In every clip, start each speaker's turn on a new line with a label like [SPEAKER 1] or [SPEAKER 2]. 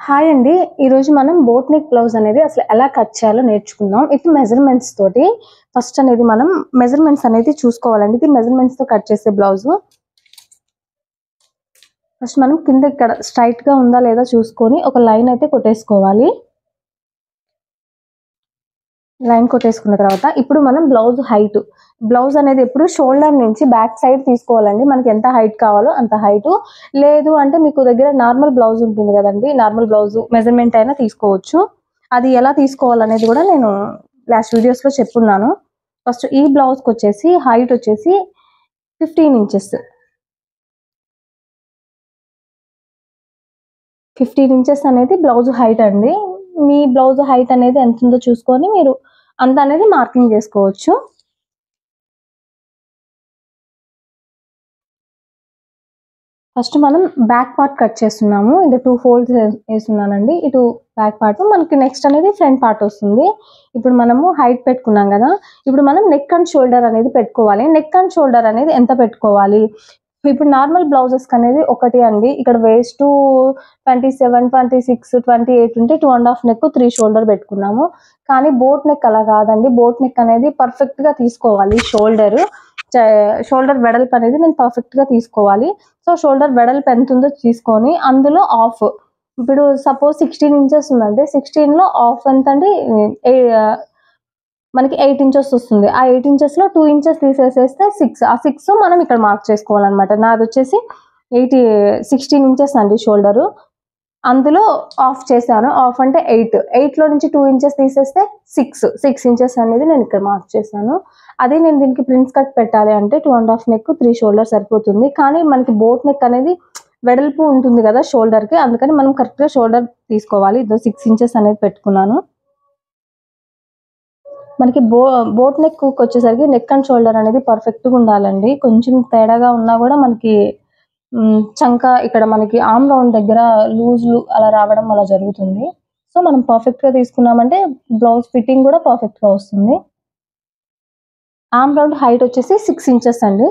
[SPEAKER 1] Hi అండి. ఈరోజు మనం బోట్ నెక్ బ్లౌజ్ అనేది అసలు ఎలా కట్ చేయాలో నేర్చుకుందాం. ఇది మెజర్మెంట్స్ తోటి ఫస్ట్ అనేది మనం మెజర్మెంట్స్ అనేది చూసుకోవాలండి. ఇది మెజర్మెంట్స్ తో కట్ చేసే బ్లౌజ్. ఫస్ట్ మనం కింద ఇక్కడ స్ట్రైట్ గా ఉందా లేదా చూసుకొని ఒక లైన్ అయితే కొట్టేసుకోవాలి. లైన్ కొట్టేసుకున్న తర్వాత ఇప్పుడు మనం బ్లౌజ్ అనేది ఎప్పుడు షోల్డర్ నుంచి బ్యాక్ సైడ్ తీసుకోవాలండి. మనకి ఎంత హైట్ కావాలో అంత హైట్, లేదు అంటే మీకు దగ్గర నార్మల్ బ్లౌజ్ ఉంటుంది కదండి, నార్మల్ బ్లౌజ్ మెజర్మెంట్ అయినా తీసుకోవచ్చు. అది ఎలా తీసుకోవాలనేది కూడా నేను లాస్ట్ వీడియోస్ లో చెప్పున్నాను. ఫస్ట్ ఈ బ్లౌజ్ కి వచ్చేసి హైట్ వచ్చేసి 15 ఇంచెస్. 15 ఇంచెస్ అనేది బ్లౌజ్ హైట్ అండి. మీ బ్లౌజ్ హైట్ అనేది ఎంత ఉందో చూసుకొని మీరు అంత అనేది మార్కింగ్ చేసుకోవచ్చు. ఫస్ట్ మనం బ్యాక్ పార్ట్ కట్ చేస్తున్నాము. ఇది 2 ఫోల్డ్స్ వేస్తున్నానండి. ఇటు బ్యాక్ పార్ట్, మనకి నెక్స్ట్ అనేది ఫ్రంట్ పార్ట్ వస్తుంది. ఇప్పుడు మనము హైట్ పెట్టుకున్నాం కదా, ఇప్పుడు మనం నెక్ అండ్ షోల్డర్ అనేది పెట్టుకోవాలి. నెక్ అండ్ షోల్డర్ అనేది ఎంత పెట్టుకోవాలి? ఇప్పుడు నార్మల్ బ్లౌజెస్ అనేది ఒకటి అండి. ఇక్కడ వేస్ట్ 27, 26, 28 ఉంటే 2.5 నెక్ 3 షోల్డర్ పెట్టుకున్నాము. కానీ బోట్ నెక్ అలా కాదండి. బోట్ నెక్ అనేది పర్ఫెక్ట్ గా తీసుకోవాలి. షోల్డర్ వెడల్పు అనేది నేను పర్ఫెక్ట్ గా తీసుకోవాలి. సో షోల్డర్ వెడల్పు ఎంత ఉందో తీసుకొని అందులో ఆఫ్, ఇప్పుడు సపోజ్ 16 ఇంచెస్ ఉందంటే 16 లో ఆఫ్ ఎంత అంటే మనకి 8 ఇంచెస్ వస్తుంది. ఆ 8 ఇంచెస్ లో 2 ఇంచెస్ తీసేసేస్తే 6. ఆ 6 మనం ఇక్కడ మార్క్ చేసుకోవాలన్నమాట. నాది వచ్చేసి 16 ఇంచెస్ అండి షోల్డరు. అందులో ఆఫ్ చేశాను. ఆఫ్ అంటే 8 లో నుంచి 2 ఇంచెస్ తీసేస్తే 6 ఇంచెస్ అనేది నేను ఇక్కడ మార్క్ చేశాను. అదే నేను దీనికి ప్రిన్స్ కట్ పెట్టాలి అంటే 2.5 నెక్ 3 షోల్డర్ సరిపోతుంది. కానీ మనకి బోట్ నెక్ అనేది వెడల్పు ఉంటుంది కదా షోల్డర్ కి, అందుకని మనం కరెక్ట్ గా షోల్డర్ తీసుకోవాలి. 6 ఇంచెస్ అనేది పెట్టుకున్నాను. మనకి బోట్ నెక్ వచ్చేసరికి నెక్ అండ్ షోల్డర్ అనేది పర్ఫెక్ట్ గా ఉండాలండి. కొంచెం తేడాగా ఉన్నా కూడా మనకి చంక ఇక్కడ మనకి ఆర్మ్ రౌండ్ దగ్గర లూజ్ అలా రావడం అలా జరుగుతుంది. సో మనం పర్ఫెక్ట్ గా తీసుకున్నామంటే బ్లౌజ్ ఫిట్టింగ్ కూడా పర్ఫెక్ట్ గా వస్తుంది. ఆర్మ్ రౌండ్ హైట్ వచ్చేసి 6 ఇంచెస్ అండి.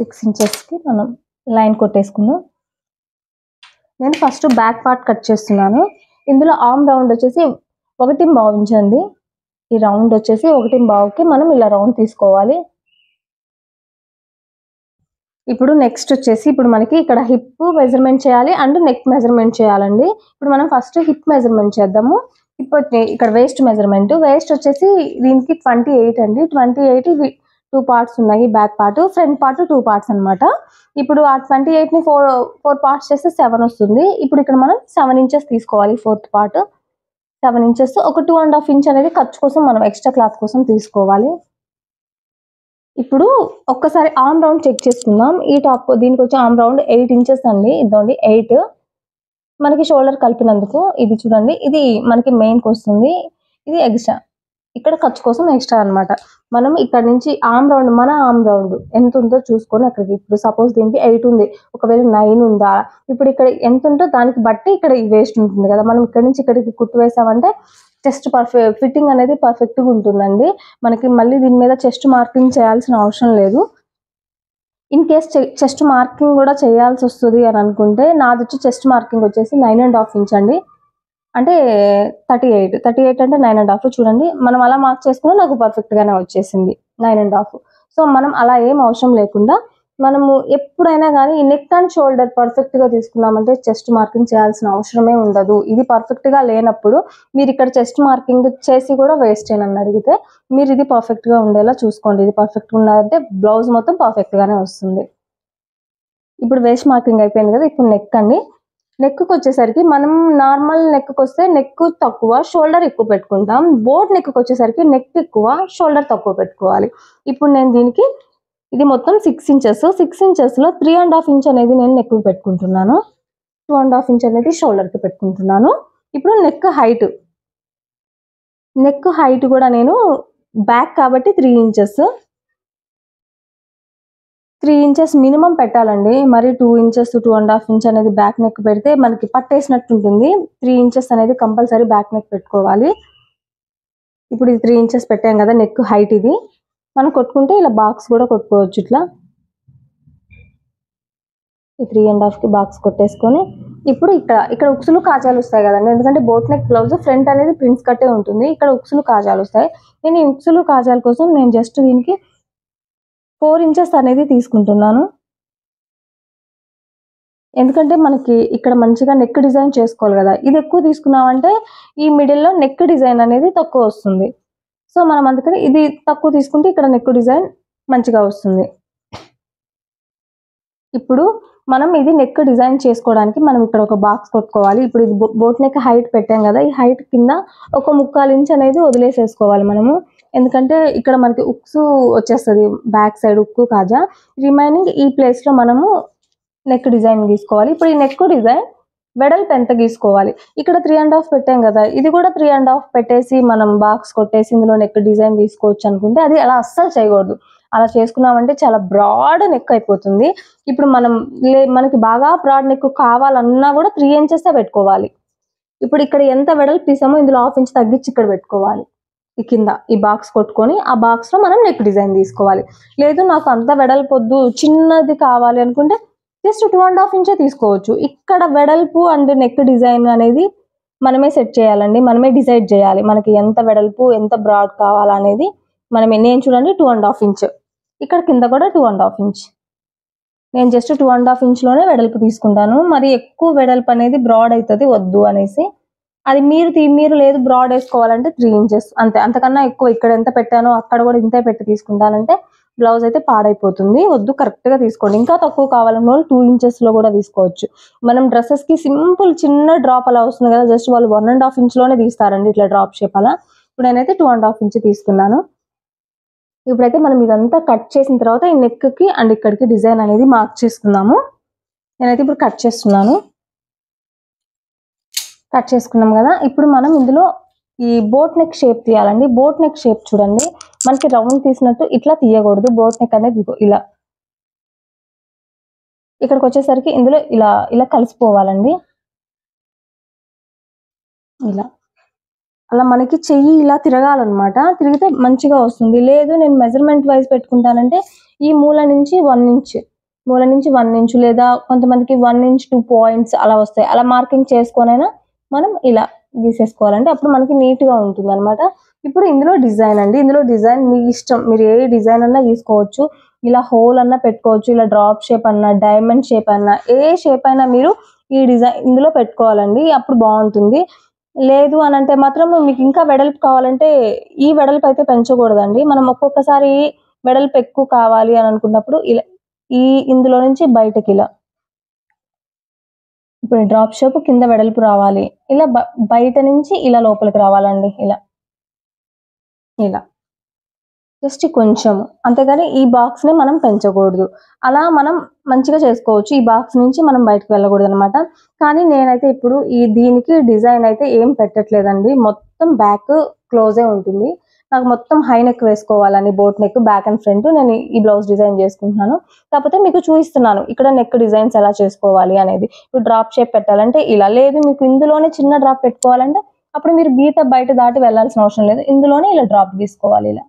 [SPEAKER 1] సిక్స్ ఇంచెస్ కి మనం లైన్ కొట్టేసుకున్నాం. నేను ఫస్ట్ బ్యాక్ పార్ట్ కట్ చేస్తున్నాను. ఇందులో ఆర్మ్ రౌండ్ వచ్చేసి 1.5 ఇంచ్ అండి. ఈ రౌండ్ వచ్చేసి 1.5కి మనం ఇలా రౌండ్ తీసుకోవాలి. ఇప్పుడు నెక్స్ట్ వచ్చేసి ఇప్పుడు మనకి ఇక్కడ హిప్ మెజర్మెంట్ చేయాలి అండ్ నెక్ మెజర్మెంట్ చేయాలండి. ఇప్పుడు మనం ఫస్ట్ హిప్ మెజర్మెంట్ చేద్దాము. ఇప్పుడు ఇక్కడ వేస్ట్ మెజర్మెంట్, వేస్ట్ వచ్చేసి దీనికి 28 అండి. 28 2 పార్ట్స్ ఉన్నాయి. Back part, front part 2 parts అనమాట. ఇప్పుడు ఆ 28 ని 4 పార్ట్స్ చేస్తే 7 వస్తుంది. ఇప్పుడు ఇక్కడ మనం 7 ఇంచెస్ తీసుకోవాలి. 4th part 7 inches. ఒక 2.5 ఇంచ్ అనేది ఖర్చు కోసం మనం ఎక్స్ట్రా క్లాత్ కోసం తీసుకోవాలి. ఇప్పుడు ఒక్కసారి ఆర్మ్ రౌండ్ చెక్ చేసుకుందాం. ఈ టాప్ దీనికి వచ్చే ఆర్మ్ రౌండ్ 8 ఇంచెస్ అండి. ఇదండి 8 మనకి షోల్డర్ కలిపినందుకు. ఇది చూడండి, ఇది మనకి మెయిన్కి వస్తుంది. ఇది ఎక్స్ట్రా, ఇక్కడ ఖర్చు కోసం ఎక్స్ట్రా అనమాట. మనం ఇక్కడ నుంచి మన ఆర్మ్ రౌండ్ ఎంత ఉందో చూసుకొని అక్కడికి, ఇప్పుడు సపోజ్ దీనికి 8 ఉంది, ఒకవేళ 9 ఉందా, ఇప్పుడు ఇక్కడ ఎంత ఉందో దానికి బట్టి ఇక్కడ ఈ వేస్ట్ ఉంటుంది కదా, మనం ఇక్కడ నుంచి ఇక్కడికి కుట్టు వేసామంటే చెస్ట్ ఫిట్టింగ్ అనేది పర్ఫెక్ట్ గా ఉంటుందండి. మనకి మళ్ళీ దీని మీద చెస్ట్ మార్కింగ్ చేయాల్సిన అవసరం లేదు. ఇన్ కేస్ చెస్ట్ మార్కింగ్ కూడా చేయాల్సి వస్తుంది అని అనుకుంటే, నాది వచ్చి చెస్ట్ మార్కింగ్ వచ్చేసి 9.5 ఇంచ్ అండి. అంటే 38 అంటే 9.5. చూడండి, మనం అలా మార్క్ చేసుకున్నా నాకు పర్ఫెక్ట్ గానే వచ్చేసింది 9.5. సో మనం అలా ఏం అవసరం లేకుండా మనము ఎప్పుడైనా కానీ ఈ నెక్ అండ్ షోల్డర్ పర్ఫెక్ట్ గా తీసుకున్నామంటే చెస్ట్ మార్కింగ్ చేయాల్సిన అవసరమే ఉండదు. ఇది పర్ఫెక్ట్ గా లేనప్పుడు మీరు ఇక్కడ చెస్ట్ మార్కింగ్ చేసి కూడా వేస్ట్ అని అడిగితే మీరు ఇది పర్ఫెక్ట్ గా ఉండేలా చూసుకోండి. ఇది పర్ఫెక్ట్ గా ఉన్నదంటే బ్లౌజ్ మొత్తం పర్ఫెక్ట్ గానే వస్తుంది. ఇప్పుడు వేస్ట్ మార్కింగ్ అయిపోయింది కదా. ఇప్పుడు నెక్ అండి. నెక్కు వచ్చేసరికి మనం నార్మల్ నెక్కు వస్తే నెక్ తక్కువ, షోల్డర్ ఎక్కువ పెట్టుకుంటాం. బోట్ నెక్కు వచ్చేసరికి నెక్ ఎక్కువ, షోల్డర్ తక్కువ పెట్టుకోవాలి. ఇప్పుడు నేను దీనికి ఇది మొత్తం 6 ఇంచెస్. 6 ఇంచెస్ లో 3.5 ఇంచ్ అనేది నేను నెక్ పెట్టుకుంటున్నాను. 2.5 ఇంచ్ అనేది షోల్డర్ కి పెట్టుకుంటున్నాను. ఇప్పుడు నెక్ హైట్ కూడా నేను బ్యాక్ కాబట్టి 3 ఇంచెస్. 3 ఇంచెస్ మినిమం పెట్టాలండి. మరి 2 ఇంచెస్ 2.5 ఇంచ్ అనేది బ్యాక్ నెక్ పెడితే మనకి పట్టేసినట్టు ఉంటుంది. 3 ఇంచెస్ అనేది కంపల్సరీ బ్యాక్ నెక్ పెట్టుకోవాలి. ఇప్పుడు ఇది 3 ఇంచెస్ పెట్టాం కదా నెక్ హైట్. ఇది మనం కొట్టుకుంటే ఇలా బాక్స్ కూడా కొట్టుకోవచ్చు. ఇట్లా ఈ 3.5కి బాక్స్ కొట్టేసుకొని ఇప్పుడు ఇక్కడ ఉక్సులు కాజాలు వస్తాయి కదండి. ఎందుకంటే బోట్ నెక్ బ్లౌజ్ ఫ్రంట్ అనేది ప్రిన్స్ కట్టే ఉంటుంది. ఇక్కడ ఉక్సులు కాజాలు వస్తాయి. నేను ఈ ఉక్సులు కాజాల కోసం నేను జస్ట్ దీనికి 4 ఇంచెస్ అనేది తీసుకుంటున్నాను. ఎందుకంటే మనకి ఇక్కడ మంచిగా నెక్ డిజైన్ చేసుకోవాలి కదా. ఇది ఎక్కువ తీసుకున్నామంటే ఈ మిడిల్లో నెక్ డిజైన్ అనేది తక్కువ వస్తుంది. సో మనం అందుకని ఇది తక్కువ తీసుకుంటే ఇక్కడ నెక్ డిజైన్ మంచిగా వస్తుంది. ఇప్పుడు మనం ఇది నెక్ డిజైన్ చేసుకోవడానికి మనం ఇక్కడ ఒక బాక్స్ కొట్టుకోవాలి. ఇప్పుడు ఇది బోట్ నెక్ హైట్ పెట్టాం కదా, ఈ హైట్ కింద ఒక 3/4 ఇంచ్ అనేది వదిలేసేసుకోవాలి మనము. ఎందుకంటే ఇక్కడ మనకి ఉక్స్ వచ్చేస్తుంది బ్యాక్ సైడ్ ఉక్కు కాజా. రిమైనింగ్ ఈ ప్లేస్ లో మనము నెక్ డిజైన్ గీసుకోవాలి. ఇప్పుడు ఈ నెక్ డిజైన్ వెడల్పు ఎంత గీసుకోవాలి. ఇక్కడ 3.5 పెట్టాం కదా, ఇది కూడా 3.5 పెట్టేసి మనం బాక్స్ కొట్టేసి ఇందులో నెక్ డిజైన్ తీసుకోవచ్చు అనుకుంటే అది అలా అస్సలు చేయకూడదు. అలా చేసుకున్నామంటే చాలా బ్రాడ్ నెక్ అయిపోతుంది. ఇప్పుడు మనకి బాగా బ్రాడ్ నెక్ కావాలన్నా కూడా 3 ఇంచెస్ పెట్టుకోవాలి. ఇప్పుడు ఇక్కడ ఎంత వెడల్పు తీసామో ఇందులో 1/2 ఇంచ్ తగ్గించి ఇక్కడ పెట్టుకోవాలి. ఈ కింద ఈ బాక్స్ కొట్టుకొని ఆ బాక్స్ లో మనం నెక్ డిజైన్ తీసుకోవాలి. లేదు నాకు అంత వెడల్పు వద్దు చిన్నది కావాలి అనుకుంటే జస్ట్ 2.5 ఇంచే తీసుకోవచ్చు. ఇక్కడ వెడల్పు అండ్ నెక్ డిజైన్ అనేది మనమే సెట్ చేయాలండి. మనమే డిసైడ్ చేయాలి మనకి ఎంత వెడల్పు ఎంత బ్రాడ్ కావాలనేది మనమే. నేను చూడండి 2.5 ఇంచ్, ఇక్కడ కింద కూడా 2.5 ఇంచ్. నేను జస్ట్ 2.5 ఇంచ్లోనే వెడల్పు తీసుకుంటాను. మరి ఎక్కువ వెడల్పు అనేది బ్రాడ్ అవుతుంది వద్దు అనేసి. అది మీరు లేదు బ్రాడ్ వేసుకోవాలంటే 3 ఇంచెస్ అంతే. అంతకన్నా ఎక్కువ ఇక్కడ ఎంత పెట్టానో అక్కడ కూడా ఇంతే పెట్టి తీసుకుంటానంటే బ్లౌజ్ అయితే పాడైపోతుంది. వద్దు, కరెక్ట్ గా తీసుకోండి. ఇంకా తక్కువ కావాలన్న 2 ఇంచెస్ లో కూడా తీసుకోవచ్చు. మనం డ్రెస్సెస్ కి సింపుల్ చిన్న డ్రాప్ అలా వస్తుంది కదా, జస్ట్ వాళ్ళు 1.5 ఇంచ్ లోనే తీస్తారండి ఇట్లా డ్రాప్ షేప్ అలా. ఇప్పుడు నేనైతే 2.5 ఇంచ్ తీసుకున్నాను. ఇప్పుడైతే మనం ఇదంతా కట్ చేసిన తర్వాత ఈ నెక్ కి అండ్ ఇక్కడికి డిజైన్ అనేది మార్క్ చేసుకుందాము. నేనైతే ఇప్పుడు కట్ చేస్తున్నాను. కట్ చేసుకున్నాం కదా, ఇప్పుడు మనం ఇందులో ఈ బోట్ నెక్ షేప్ తీయాలండి. బోట్ నెక్ షేప్ చూడండి, మనకి రౌండ్ తీసినట్టు ఇట్లా తీయకూడదు. బోట్ నెక్ అనేది ఇలా ఇక్కడికి వచ్చేసరికి ఇందులో ఇలా ఇలా కలిసిపోవాలండి. ఇలా అలా మనకి చెయ్యి ఇలా తిరగాలన్నమాట. తిరిగితే మంచిగా వస్తుంది. లేదు నేను మెజర్మెంట్ వైజ్ పెట్టుకుంటానంటే ఈ మూల నుంచి 1 ఇంచ్ లేదా కొంతమందికి 1 ఇంచ్ 2 పాయింట్స్ అలా వస్తాయి. అలా మార్కింగ్ చేసుకొనైనా మనం ఇలా గీసేసుకోవాలంటే అప్పుడు మనకి నీట్ గా ఉంటుంది అనమాట. ఇప్పుడు ఇందులో డిజైన్ అండి. ఇందులో డిజైన్ మీ ఇష్టం, మీరు ఏ డిజైన్ అన్నా తీసుకోవచ్చు. ఇలా హోల్ అన్నా పెట్టుకోవచ్చు, ఇలా డ్రాప్ షేప్ అన్నా డైమండ్ షేప్ అన్నా ఏ షేప్ అయినా మీరు ఈ డిజైన్ ఇందులో పెట్టుకోవాలండి. అప్పుడు బాగుంటుంది. లేదు అని అంటే మాత్రం మీకు ఇంకా వెడల్పు కావాలంటే ఈ వెడల్పు అయితే పెంచకూడదండి. మనం ఒక్కొక్కసారి వెడల్పు ఎక్కువ కావాలి అని అనుకున్నప్పుడు ఇలా ఇందులో నుంచి బయటకి ఇలా ఇప్పుడు డ్రాప్ షేప్ కింద వెడల్పు రావాలి, ఇలా బయట నుంచి ఇలా లోపలికి రావాలండి. ఇలా ఇలా జస్ట్ కొంచెం, అంతేగాని ఈ బాక్స్ ని మనం పెంచకూడదు. అలా మనం మంచిగా చేసుకోవచ్చు. ఈ బాక్స్ నుంచి మనం బయటకు వెళ్ళకూడదు అనమాట. కానీ నేనైతే ఇప్పుడు దీనికి డిజైన్ అయితే ఏం పెట్టట్లేదండి. మొత్తం బ్యాక్ క్లోజే ఉంటుంది. నాకు మొత్తం హై నెక్ వేసుకోవాలని boat neck back and front నేను ఈ బ్లౌజ్ డిజైన్ చేసుకుంటున్నాను. కాకపోతే మీకు చూపిస్తున్నాను ఇక్కడ నెక్ డిజైన్స్ ఎలా చేసుకోవాలి అనేది. ఇప్పుడు డ్రాప్ షేప్ పెట్టాలంటే ఇలా, లేదు మీకు ఇందులోనే చిన్న డ్రాప్ పెట్టుకోవాలంటే అప్పుడు మీరు గీత బయట దాటి వెళ్ళాల్సిన అవసరం లేదు. ఇందులోనే ఇలా డ్రాప్ గీసుకోవాలి ఇలా.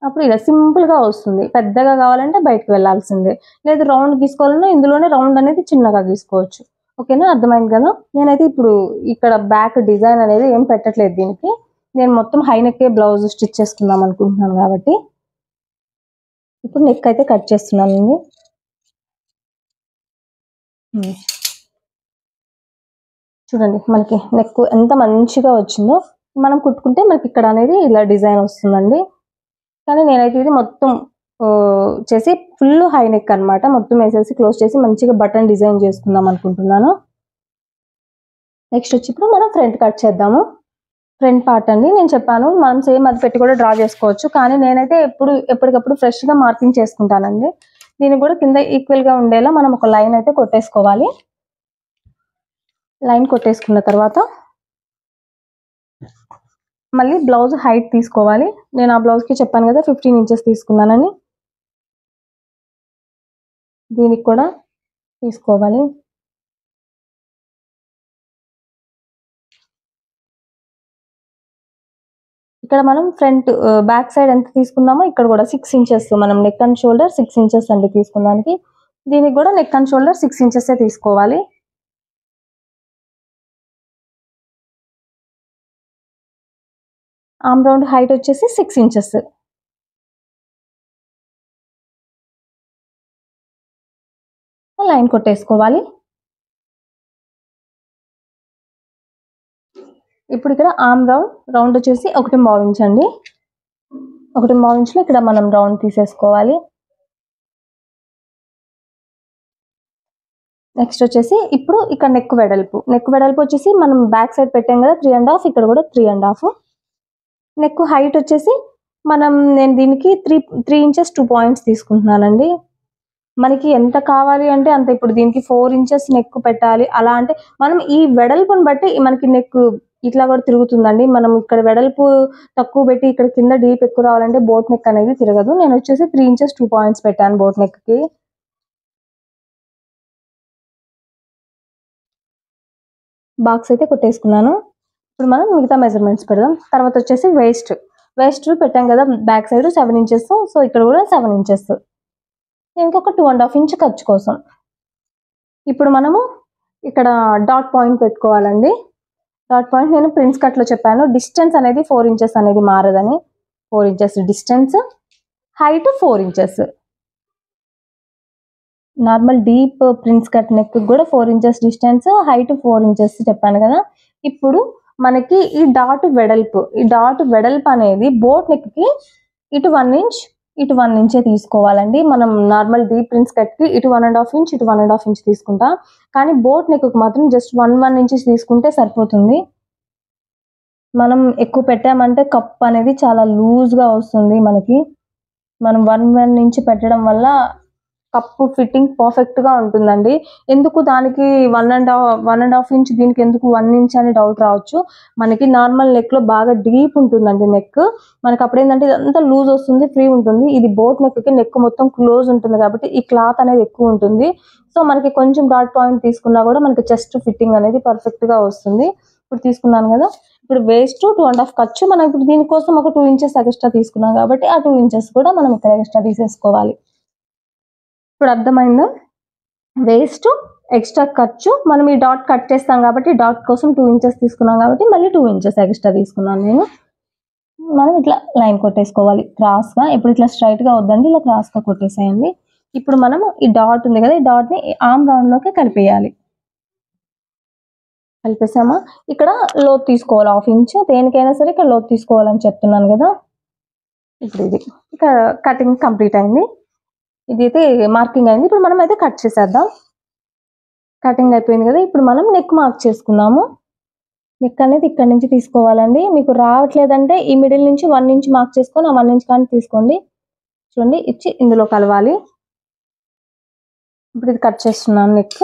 [SPEAKER 1] అప్పుడు ఇలా సింపుల్ గా వస్తుంది. పెద్దగా కావాలంటే బయటకు వెళ్ళాల్సిందే. లేదు రౌండ్ గీసుకోవాలన్నా ఇందులోనే రౌండ్ అనేది చిన్నగా గీసుకోవచ్చు. ఓకేనా, అర్థమైంది కదా. నేనైతే ఇప్పుడు ఇక్కడ బ్యాక్ డిజైన్ అనేది ఏం పెట్టట్లేదు దీనికి. నేను మొత్తం హై నెక్ బ్లౌజ్ స్టిచ్ చేసుకుందాం అనుకుంటున్నాను కాబట్టి ఇప్పుడు నెక్ అయితే కట్ చేస్తున్నానండి. చూడండి మనకి నెక్ ఎంత మంచిగా వచ్చిందో. మనం కుట్టుకుంటే మనకి ఇక్కడ అనేది ఇలా డిజైన్ వస్తుందండి. కానీ నేనైతే ఇది మొత్తం చేసి ఫుల్ హై నెక్ అనమాట. మొత్తం వేసేసి క్లోజ్ చేసి మంచిగా బటన్ డిజైన్ చేసుకుందాం అనుకుంటున్నాను. నెక్స్ట్ వచ్చి ఇప్పుడు మనం ఫ్రంట్ కట్ చేద్దాము. ఫ్రంట్ పార్ట్ అండి, నేను చెప్పాను మనం సేమ్ అది పెట్టి కూడా డ్రా చేసుకోవచ్చు. కానీ నేనైతే ఎప్పటికప్పుడు ఫ్రెష్ గా మార్కింగ్ చేసుకుంటానండి. దీనికి కూడా కింద ఈక్వల్ గా ఉండేలా మనం ఒక లైన్ అయితే కొట్టేసుకోవాలి. లైన్ కొట్టేసుకున్న తర్వాత మళ్ళీ బ్లౌజ్ హైట్ తీసుకోవాలి. నేను ఆ బ్లౌజ్ కి చెప్పాను కదా 15 ఇంచెస్ తీసుకున్నానని, దీనికి కూడా తీసుకోవాలి. ఇక్కడ మనం ఫ్రంట్ బ్యాక్ సైడ్ ఎంత తీసుకున్నామో ఇక్కడ కూడా 6 ఇంచెస్ మనం నెక్ అండ్ షోల్డర్ 6 ఇంచెస్ అండి తీసుకున్నానికి. దీనికి కూడా నెక్ అండ్ షోల్డర్ 6 ఇంచెస్ తీసుకోవాలి. ఆర్మ్ రౌండ్ హైట్ వచ్చేసి 6 ఇంచెస్. లైన్ కొట్టేసుకోవాలి. ఇప్పుడు ఇక్కడ ఆర్మ్ రౌండ్ వచ్చేసి 1.5 ఇంచ్ అండి. 1.5 ఇంచ్లో ఇక్కడ మనం రౌండ్ తీసేసుకోవాలి. నెక్స్ట్ వచ్చేసి ఇప్పుడు ఇక్కడ నెక్ వెడల్పు వచ్చేసి మనం బ్యాక్ సైడ్ పెట్టాం కదా 3.5, ఇక్కడ కూడా 3.5. నెక్ హైట్ వచ్చేసి నేను దీనికి 3 ఇంచెస్ 2 పాయింట్స్ తీసుకుంటున్నానండి. మనకి ఎంత కావాలి అంటే అంత. ఇప్పుడు దీనికి 4 ఇంచెస్ నెక్ పెట్టాలి అలా అంటే మనం ఈ వెడల్పుని బట్టి మనకి నెక్ ఇట్లా కూడా తిరుగుతుందండి. మనం ఇక్కడ వెడల్పు తక్కువ పెట్టి ఇక్కడ కింద డీప్ ఎక్కువ రావాలంటే బోట్ నెక్ అనేది తిరగదు. నేను వచ్చేసి 3 ఇంచెస్ 2 పాయింట్స్ పెట్టాను బోట్ నెక్ కి. బాక్స్ అయితే కొట్టేసుకున్నాను. ఇప్పుడు మనం మిగతా మెజర్మెంట్స్ పెడదాం. తర్వాత వచ్చేసి వేస్ట్ పెట్టాం కదా బ్యాక్ సైడ్ 7 ఇంచెస్. సో ఇక్కడ కూడా 7 ఇంచెస్. ఇంకొక 2.5 ఇంచ్ ఖర్చు కోసం. ఇప్పుడు మనము ఇక్కడ డాట్ పాయింట్ పెట్టుకోవాలండి. డాట్ పాయింట్ నేను ప్రిన్స్ కట్లో చెప్పాను. డిస్టెన్స్ అనేది 4 ఇంచెస్ అనేది మారదని. 4 inches distance, height 4 inches. Normal deep prince cut neck కూడా 4 ఇంచెస్ డిస్టెన్స్, హైట్ 4 ఇంచెస్ చెప్పాను కదా. ఇప్పుడు మనకి ఈ డాట్ వెడల్పు అనేది బోట్ నెక్ కి ఇటు 1 ఇంచ్ ఇటు 1 ఇంచే తీసుకోవాలండి. మనం నార్మల్ డీప్ ప్రిన్స్ కట్ కి ఇటు 1.5 ఇంచ్ ఇటు 1.5 ఇంచ్ తీసుకుంటాం. కానీ బోట్ నెక్ కి మాత్రం జస్ట్ 1 ఇంచెస్ తీసుకుంటే సరిపోతుంది. మనం ఎక్కువ పెట్టామంటే కప్ అనేది చాలా లూజ్ గా వస్తుంది మనకి. మనం 1 ఇంచ్ పెట్టడం వల్ల కప్పు ఫిట్టింగ్ పర్ఫెక్ట్ గా ఉంటుందండి. ఎందుకు దానికి 1.5 ఇంచ్, దీనికి ఎందుకు 1 ఇంచ్ అని డౌట్ రావచ్చు. మనకి నార్మల్ నెక్ లో బాగా డీప్ ఉంటుందండి నెక్. మనకి అప్పుడు ఏంటంటే ఇదంతా లూజ్ వస్తుంది, ఫ్రీ ఉంటుంది. ఇది బోట్ నెక్ కి నెక్ మొత్తం క్లోజ్ ఉంటుంది కాబట్టి ఈ క్లాత్ అనేది ఎక్కువ ఉంటుంది. సో మనకి కొంచెం డాట్ పాయింట్ తీసుకున్నా కూడా మనకి చెస్ట్ ఫిట్టింగ్ అనేది పర్ఫెక్ట్ గా వస్తుంది. ఇప్పుడు తీసుకున్నాను కదా. ఇప్పుడు వేస్ట్ 2.5 ఖర్చు. మనం ఇప్పుడు దీనికోసం ఒక 2 ఇంచెస్ ఎక్స్ట్రా తీసుకున్నాం కాబట్టి ఆ 2 ఇంచెస్ కూడా మనం ఇక్కడ ఎక్స్ట్రా తీసేసుకోవాలి. ఇప్పుడు అర్థమైందా? వేస్ట్ ఎక్స్ట్రా ఖర్చు. మనం ఈ డాట్ కట్ చేస్తాం కాబట్టి డాట్ కోసం 2 ఇంచెస్ తీసుకున్నాం కాబట్టి మళ్ళీ 2 ఇంచెస్ ఎక్స్ట్రా తీసుకున్నాను నేను. మనం ఇట్లా లైన్ కొట్టేసుకోవాలి క్రాస్ గా. ఇప్పుడు ఇట్లా స్ట్రైట్ గా వద్దండి, ఇలా క్రాస్ గా కొట్టేసేయండి. ఇప్పుడు మనం ఈ డాట్ ఉంది కదా, ఈ డాట్ ని ఆర్మ్ రౌండ్ లోకి కలిపేయాలి. కలిపేసామా? ఇక్కడ లోతు తీసుకోవాలి 1/2 ఇంచ్. దేనికైనా సరే ఇక్కడ లోతు తీసుకోవాలని చెప్తున్నాను కదా. ఇప్పుడు ఇది ఇక్కడ కటింగ్ కంప్లీట్ అయింది. ఇది అయితే మార్కింగ్ అయింది. ఇప్పుడు మనం అయితే కట్ చేసేద్దాం. కటింగ్ అయిపోయింది కదా. ఇప్పుడు మనం నెక్ మార్క్ చేసుకున్నాము. నెక్ అనేది ఇక్కడ నుంచి తీసుకోవాలండి. మీకు రావట్లేదంటే ఈ మిడిల్ నుంచి 1 ఇంచ్ మార్క్ చేసుకొని ఆ 1 ఇంచ్ కానీ తీసుకోండి. చూడండి, ఇచ్చి ఇందులో కలవాలి. ఇప్పుడు ఇది కట్ చేస్తున్నాను నెక్.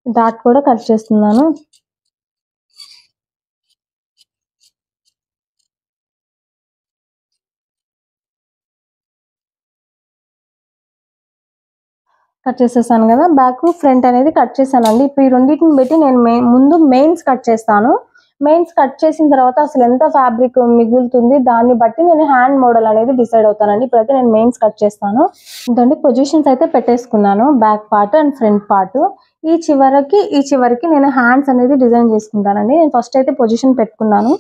[SPEAKER 1] డాట్ కూడా కట్ చేస్తున్నాను. కట్ చేసేసాను కదా. బ్యాక్ ఫ్రంట్ అనేది కట్ చేశానండి. ఇప్పుడు ఈ రెండింటిని పెట్టి నేను ముందు మెయిన్స్ కట్ చేస్తాను. మెయిన్స్ కట్ చేసిన తర్వాత అసలు ఎంత ఫ్యాబ్రిక్ మిగులుతుంది దాన్ని బట్టి నేను హ్యాండ్ మోడల్ అనేది డిసైడ్ అవుతానండి. ఇప్పుడైతే నేను మెయిన్స్ కట్ చేస్తాను. ఇంతండి పొజిషన్స్ అయితే పెట్టేసుకున్నాను. Back part and front part. ఈ చివరికి నేను హ్యాండ్స్ అనేది డిజైన్ చేసుకుంటానండి. నేను ఫస్ట్ అయితే పొజిషన్ పెట్టుకున్నాను.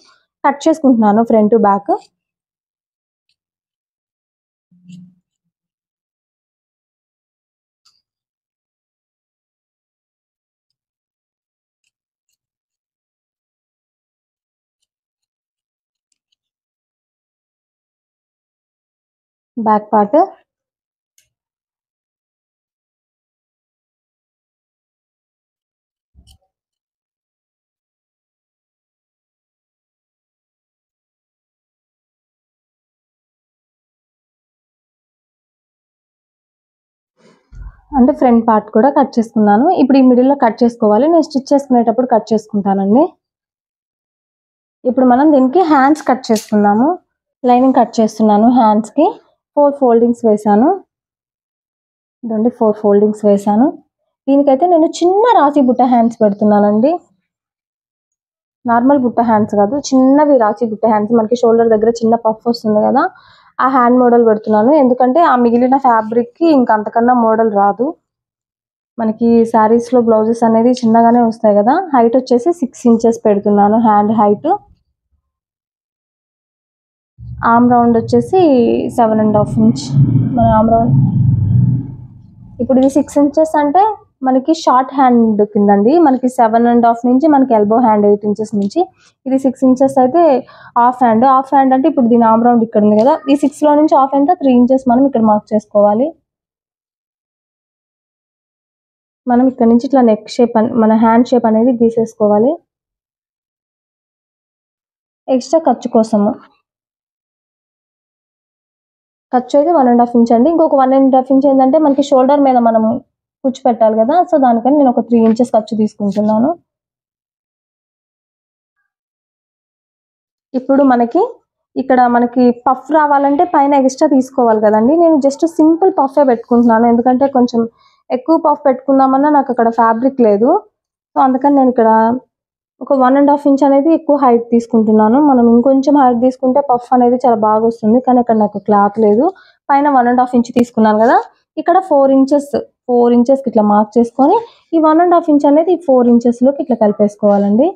[SPEAKER 1] కట్ చేసుకుంటున్నాను ఫ్రంట్ బ్యాక్. బ్యాక్ పార్ట్ అంటే ఫ్రంట్ పార్ట్ కూడా కట్ చేసుకున్నాను. ఇప్పుడు ఈ మిడిల్ లో కట్ చేసుకోవాలి. నేను స్టిచ్ చేసుకునేటప్పుడు కట్ చేసుకుంటానండి. ఇప్పుడు మనం దీనికి హ్యాండ్స్ కట్ చేసుకుందాము. లైనింగ్ కట్ చేస్తున్నాను. హ్యాండ్స్ కి 4 ఫోల్డింగ్స్ వేసాను. ఇదండి 4 ఫోల్డింగ్స్ వేసాను. దీనికైతే నేను చిన్న రాసి బుట్ట హ్యాండ్స్ పెడుతున్నానండి. నార్మల్ బుట్ట హ్యాండ్స్ కాదు, చిన్నవి రాసి బుట్ట హ్యాండ్స్. మనకి షోల్డర్ దగ్గర చిన్న పఫ్ వస్తుంది కదా, ఆ హ్యాండ్ మోడల్ పెడుతున్నాను. ఎందుకంటే ఆ మిగిలిన ఫ్యాబ్రిక్కి ఇంకా అంతకన్నా మోడల్ రాదు. మనకి శారీస్లో బ్లౌజెస్ అనేది చిన్నగానే వస్తాయి కదా. హైట్ వచ్చేసి 6 ఇంచెస్ పెడుతున్నాను హ్యాండ్ హైట్. ఆర్మ్ రౌండ్ వచ్చేసి 7.5 ఇంచ్ మన ఆర్మ్ రౌండ్. ఇప్పుడు ఇది 6 ఇంచెస్ అంటే మనకి షార్ట్ హ్యాండ్ కిందండి. మనకి 7.5 నుంచి మనకి ఎల్బో హ్యాండ్ 8 ఇంచెస్ నుంచి. ఇది 6 ఇంచెస్ అయితే హాఫ్ హ్యాండ్. హాఫ్ హ్యాండ్ అంటే ఇప్పుడు దీని ఆర్మ్ రౌండ్ ఇక్కడ ఉంది కదా, ఈ 6లో నుంచి హాఫ్ ఎంత 3 ఇంచెస్ మనం ఇక్కడ మార్క్ చేసుకోవాలి. మనం ఇక్కడ నుంచి ఇట్లా నెక్ షేప్ మన హ్యాండ్ షేప్ అనేది గీసేసుకోవాలి. ఎక్స్ట్రా ఖర్చు కోసము ఖర్చు అయితే 1.5 ఇంచ్ అండి. ఇంకొక 1.5 ఇంచ్ ఏంటంటే మనకి షోల్డర్ మీద మనం కుచ్చు పెట్టాలి కదా, సో దానికని నేను ఒక 3 ఇంచెస్ ఖర్చు తీసుకుంటున్నాను. ఇప్పుడు మనకి ఇక్కడ మనకి పఫ్ రావాలంటే పైన ఎక్స్ట్రా తీసుకోవాలి కదండి. నేను జస్ట్ సింపుల్ పఫే పెట్టుకుంటున్నాను, ఎందుకంటే కొంచెం ఎక్కువ పఫ్ పెట్టుకుందామన్నా నాకు అక్కడ ఫ్యాబ్రిక్ లేదు. సో అందుకని నేను ఇక్కడ ఒక 1.5 ఇంచ్ అనేది ఎక్కువ హైట్ తీసుకుంటున్నాను. మనం ఇంకొంచెం హైట్ తీసుకుంటే పఫ్ అనేది చాలా బాగా వస్తుంది, కానీ ఇక్కడ నాకు క్లాత్ లేదు. పైన 1.5 ఇంచ్ తీసుకున్నాను కదా, ఇక్కడ 4 ఇంచెస్కి ఇట్లా మార్క్ చేసుకొని ఈ 1.5 ఇంచ్ అనేది 4 ఇంచెస్లోకి ఇట్లా కలిపేసుకోవాలండి.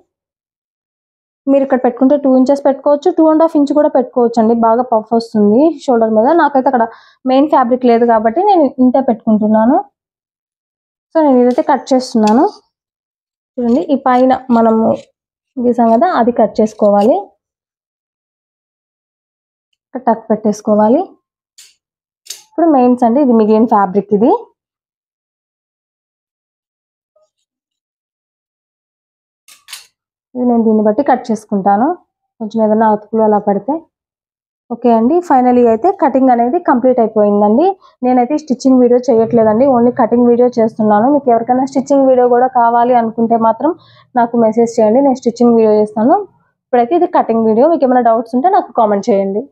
[SPEAKER 1] మీరు ఇక్కడ పెట్టుకుంటే 2 ఇంచెస్ పెట్టుకోవచ్చు, 2.5 ఇంచ్ కూడా పెట్టుకోవచ్చు అండి. బాగా పఫ్ వస్తుంది షోల్డర్ మీద. నాకైతే అక్కడ మెయిన్ ఫ్యాబ్రిక్ లేదు కాబట్టి నేను ఇంతే పెట్టుకుంటున్నాను. సో నేను ఇదైతే కట్ చేస్తున్నాను. చూడండి, ఈ పైన మనము గీసాం కదా, అది కట్ చేసుకోవాలి. టక్ పెట్టేసుకోవాలి. ఇప్పుడు మెయిన్స్ అండి, ఇది మిగిలిన ఫ్యాబ్రిక్. ఇది నేను దీన్ని బట్టి కట్ చేసుకుంటాను, కొంచెం ఏదైనా అతుకులు అలా పడితే. ఓకే అండి, ఫైనలీ అయితే కటింగ్ అనేది కంప్లీట్ అయిపోయిందండి. నేనైతే స్టిచ్చింగ్ వీడియో చేయట్లేదండి, ఓన్లీ కటింగ్ వీడియో చేస్తున్నాను. మీకు ఎవరికైనా స్టిచ్చింగ్ వీడియో కూడా కావాలి అనుకుంటే మాత్రం నాకు మెసేజ్ చేయండి, నేను స్టిచ్చింగ్ వీడియో చేస్తాను. ఇప్పుడైతే ఇది కటింగ్ వీడియో. మీకు ఏమైనా డౌట్స్ ఉంటే నాకు కామెంట్ చేయండి.